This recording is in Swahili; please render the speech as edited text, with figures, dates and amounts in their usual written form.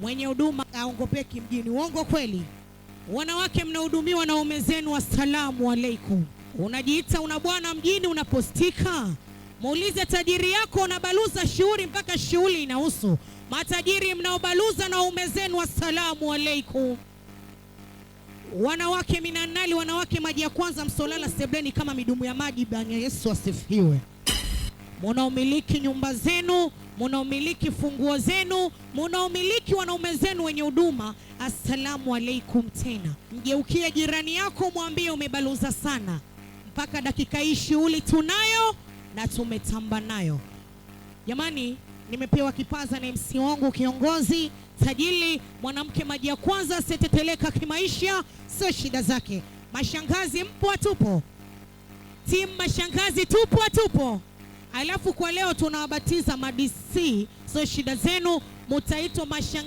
mwenye huduma aongopeki mjini. Uongo kweli? Wanawake mnahudumiwa na waume zenu, assalamu alaikum. Unajiita una bwana mjini, unapostika. Muulize tajiri yako, unabaluza shughuli mpaka shughuli inahusu. Matajiri mnaobaluza na waume zenu, assalamu alaikum. Wanawake minanali, wanawake maji ya kwanza, msolala sebleni kama midumu ya maji. Bwana Yesu asifiwe. Munaumiliki nyumba zenu, munaumiliki funguo zenu, munaumiliki wanaume zenu wenye huduma, assalamu alaikum. Tena mgeukie jirani yako, mwambie umebaluza sana. Mpaka dakika hii shughuli tunayo na tumetamba nayo. Jamani, nimepewa kipaza na MC wangu kiongozi tajili, mwanamke maji ya kwanza, seteteleka kimaisha, sio shida zake. Mashangazi mpo atupo? Timu mashangazi tupo atupo? Alafu kwa leo tunawabatiza ma DC, sio shida zenu, mutaitwa mashangazi.